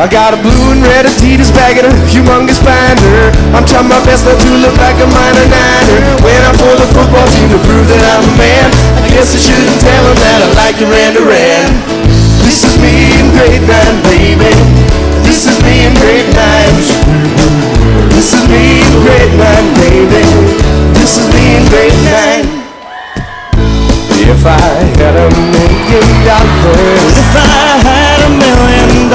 I got a blue and red Adidas bag and a humongous binder. I'm trying my best not to look like a minor niner. When I'm for the football team to prove that I'm a man, I guess I shouldn't tell them that I like Duran Duran. This is me in grade 9, baby. This is me in grade 9. This is me in grade 9, baby. This is me in grade 9. If I had $1 million, if I had $1 million,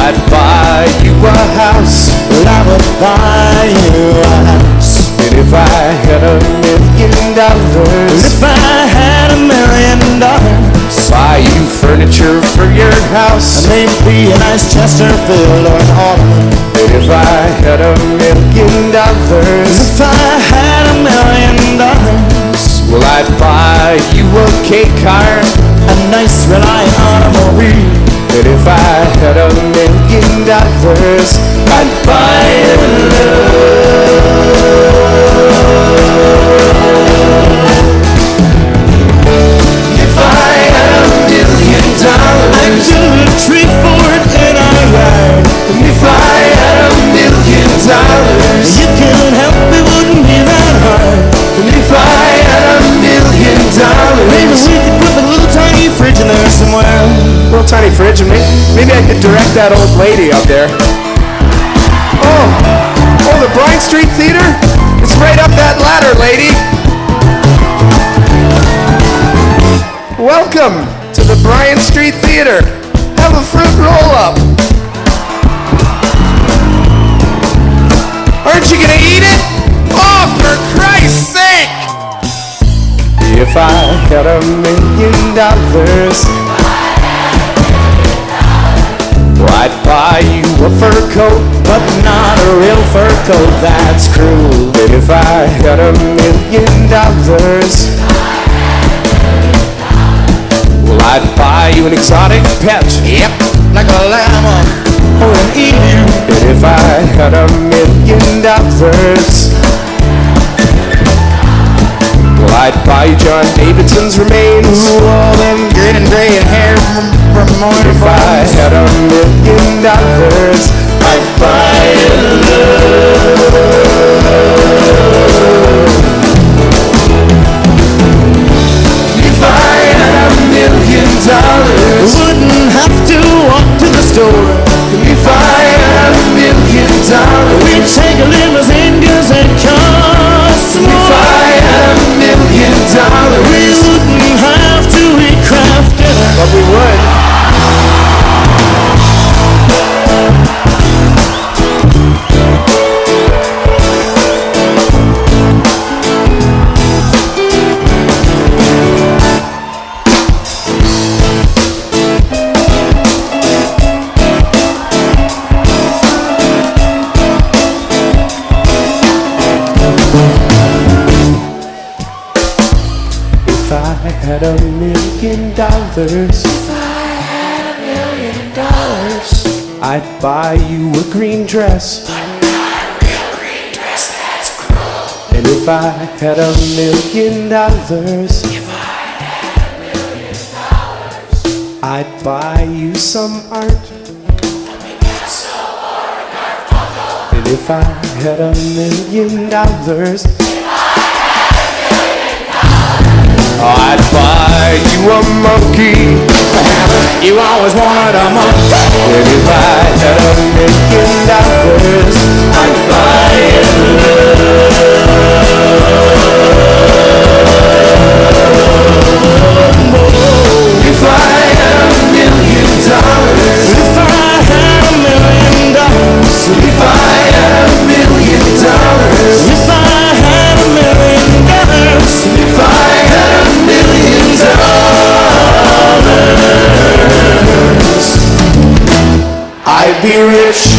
I'd buy you a house. I would buy you a house. And if I had $1 million, if I had $1 million, buy you furniture for your house. and maybe a nice Chesterfield or an ottoman. And if I had $1 million, If I had $1 million, well, I'd buy you a K car. a nice Reliant automobile. And if I had $1 I'd buy you if I had $1,000,000. I'd build a tree fort in our yard. If I had $1,000,000. You can't help it, wouldn't be that hard. If I had $1,000,000. Maybe we could put a little tiny fridge in there somewhere. Little tiny fridge, and maybe I could direct that old lady up there. Oh, the Bryant Street Theater? It's right up that ladder, lady. Welcome to the Bryant Street Theater. Have a fruit roll-up. Aren't you gonna eat it? Oh, for Christ's sake! If I had $1,000,000, I'd buy you a fur coat, But not a real fur coat, that's cruel. and if I had $1,000,000, well, I'd buy you an exotic pet. Yep, like a llama or an emu. And if I had $1,000,000, well, I'd buy you John Davidson's remains. Ooh, all them grin and gray and hair from morning If I had $1,000,000, I'd buy you if I had $1,000,000. Wouldn't have to walk to the store. If I had $1,000,000. We'd take a limousine 'cause it costs If more. I had $1,000,000. We wouldn't have to eat craft dinner. But we would. If I had $1,000,000, I'd buy you a green dress. And if I had $1,000,000, I'd buy you some art. And if I had $1,000,000, I'd buy you a monkey. You always wanted a monkey. And if I had $1,000,000, I'd buy you if I had $1,000,000. If I had $1,000,000. If I had $1,000,000. If I had $1,000,000. If I had $1,000,000, I'd be rich.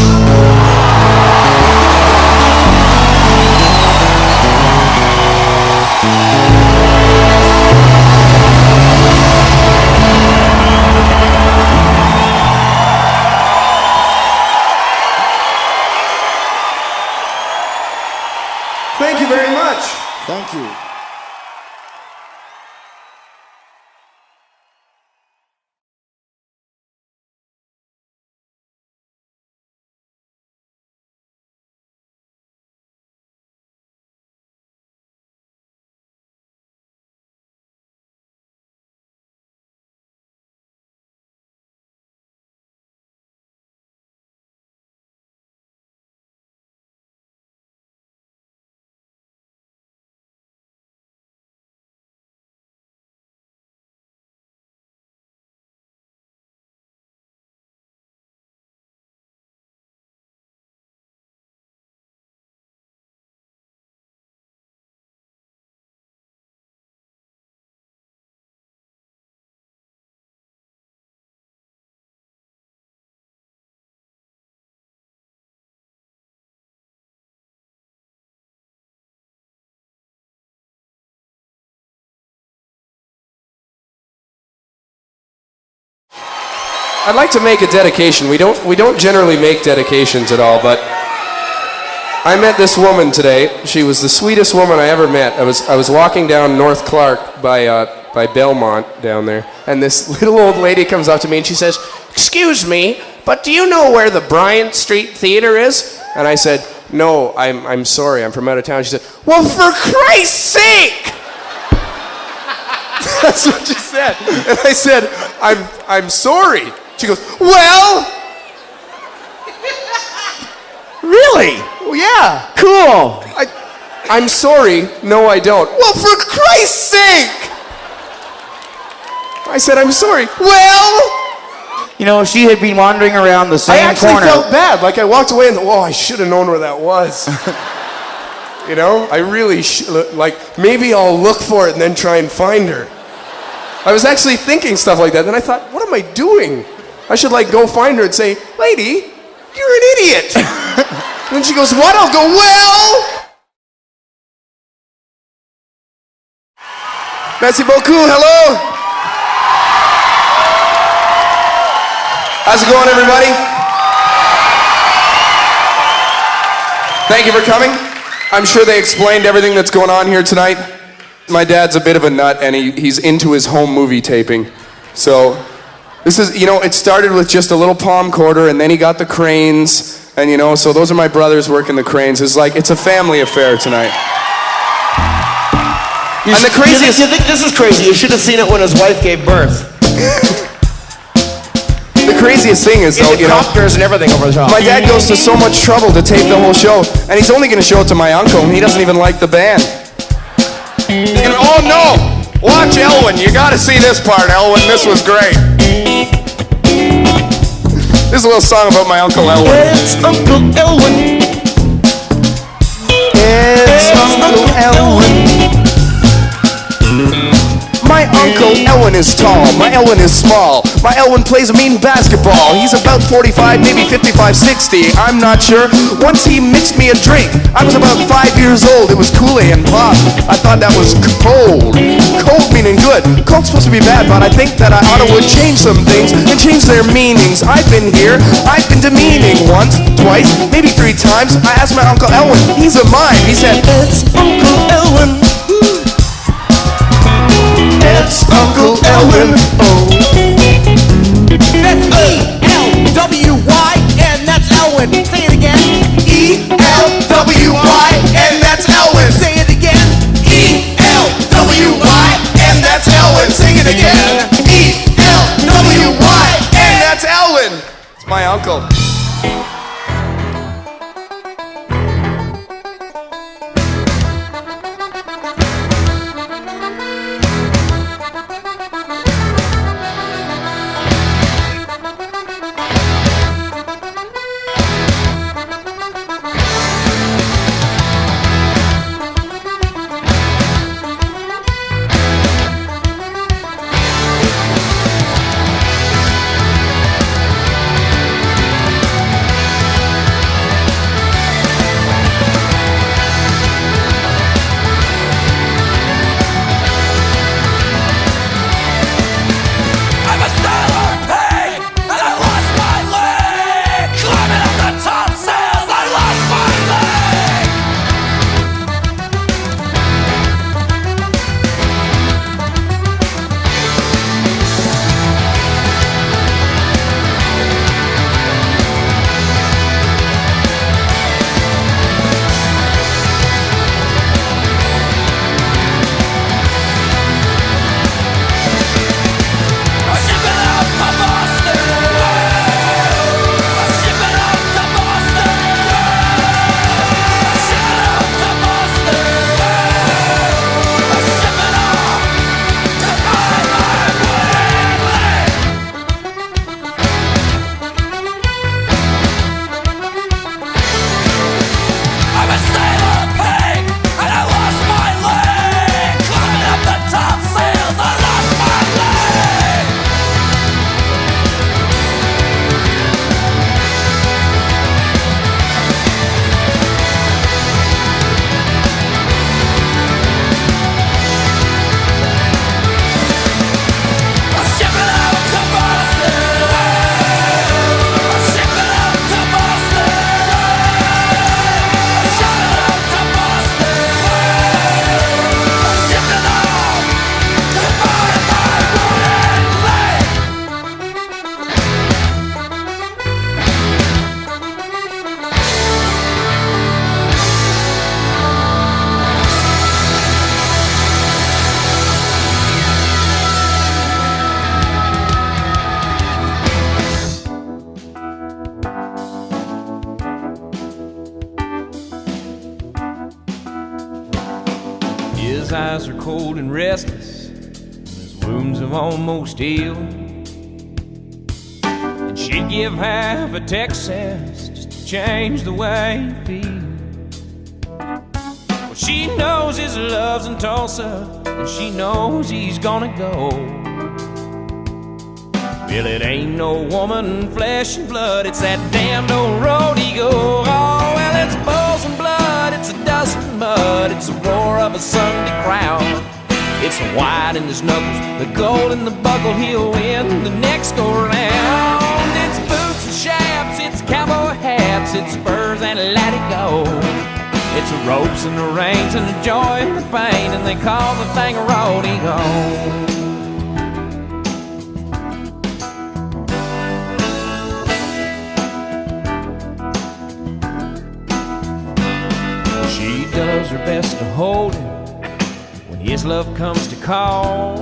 Thank you very much. Thank you. I'd like to make a dedication. We don't generally make dedications at all, but I met this woman today. She was the sweetest woman I ever met. I was walking down North Clark by Belmont down there, and this little old lady comes up to me and she says, "Excuse me, but do you know where the Bryant Street Theater is?" And I said, "No, I'm sorry, I'm from out of town." She said, "Well, for Christ's sake!" That's what she said. And I said, I'm sorry. She goes, "Well, Really? well, yeah. Cool. I'm sorry. No, I don't." "Well, for Christ's sake!" I said, "I'm sorry." "Well..." You know, she had been wandering around the I same actually corner. felt bad. Like, I walked away and thought, "Whoa, I should have known where that was." You know? I really should. Like, maybe I'll look for it and then try and find her. I was actually thinking stuff like that. Then I thought, what am I doing? I should, like, go find her and say, "Lady, you're an idiot." And then she goes, "What?" I'll go, "Well..." Merci beaucoup. Hello. How's it going, everybody? Thank you for coming. I'm sure they explained everything that's going on here tonight. My dad's a bit of a nut, and he's into his home movie taping. So this is, you know, it started with just a little palm quarter, and then he got the cranes, and, you know, so those are my brothers working the cranes. It's a family affair tonight. And the craziest... You think this is crazy? You should have seen it when his wife gave birth. The craziest thing is, though, you know, Helicopters and everything over the top. my dad goes to so much trouble to tape the whole show, and he's only going to show it to my uncle, and he doesn't even like the band. He's gonna, "Oh no! Watch Elwin. You got to see this part, Elwin. This was great." This is a little song about my Uncle Elwin. It's Uncle Elwin. It's Uncle Elwin. My Uncle Elwin is tall, my Elwin is small. My Elwin plays a mean basketball. He's about 45, maybe 55, 60, I'm not sure. Once he mixed me a drink. I was about 5 years old. It was Kool-Aid and pop. I thought that was cold. Cold meaning good. Cold's supposed to be bad, but I think that I ought to change some things and change their meanings. I've been here, I've been demeaning once, twice, maybe 3 times. I asked my Uncle Elwin, he's a mime. He said, "It's Uncle Elwin. It's Uncle Elwin." Oh. That's E-L-W-Y-N. That's Elwin. Say it again. E-L-W-Y-N. That's Elwin. Say it again. E-L-W-Y-N. That's Elwin. Sing it again. E-L-W-Y-N. That's Elwin. It's my uncle. his eyes are cold and restless, and his wounds have almost healed. And she'd give half a Texas just to change the way he feels. Well, she knows his love's in Tulsa, and she knows he's gonna go. Well, it ain't no woman, flesh and blood, it's that damned old road he go. Oh, well, it's bulls and blood, it's a dust and mud, it's the roar of a Sunday crowd. It's the white in his knuckles, the gold in the buckle, he'll win the next go round. It's boots and chaps, it's cowboy hats, it's spurs and let it go. It's the ropes and the reins and the joy and the pain, and they call the thing a rodeo. She does her best to hold him when his love comes to call,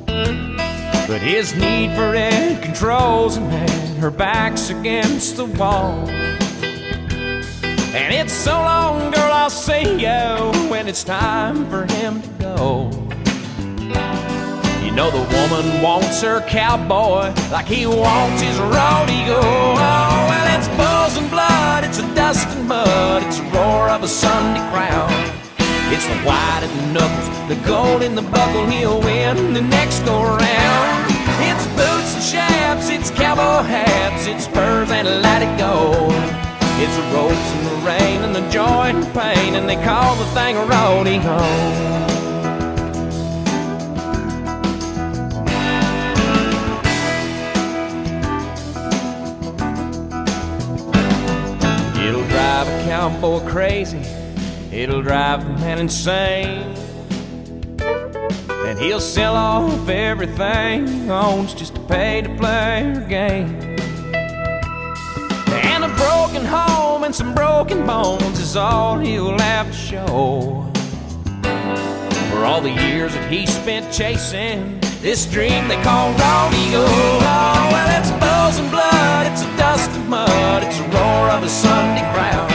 but his need for it controls him, and her back's against the wall. And it's so long, girl, I'll see you when it's time for him to go. You know the woman wants her cowboy like he wants his rodeo. Oh, well, it's bulls and blood, it's a dust and mud, it's the roar of a Sunday crowd. It's the white in the knuckles, the gold in the buckle, he'll win the next go round. It's boots and chaps, it's cowboy hats, it's spurs and let it go. It's the ropes and the rain and the joy and the pain, and they call the thing a rodeo. It'll drive a cowboy crazy, it'll drive the man insane, and he'll sell off everything he owns just to pay to play her game. And a broken home and some broken bones is all he'll have to show for all the years that he spent chasing this dream they call rodeo. Oh, well, it's bulls and blood, it's a dust and mud, it's the roar of a Sunday crowd.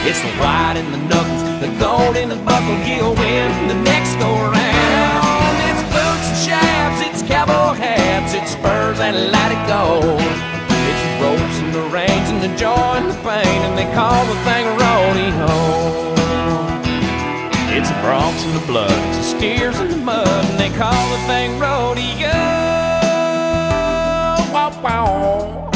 It's the white in the knuckles, the gold in the buckle, he'll win the next go round. It's boots and chaps, it's cowboy hats, it's spurs and let it go. It's the ropes and the reins and the joy and the pain, and they call the thing a rodeo. It's the broncs and the blood, it's the steers and the mud, and they call the thing rodeo. Wow, wow.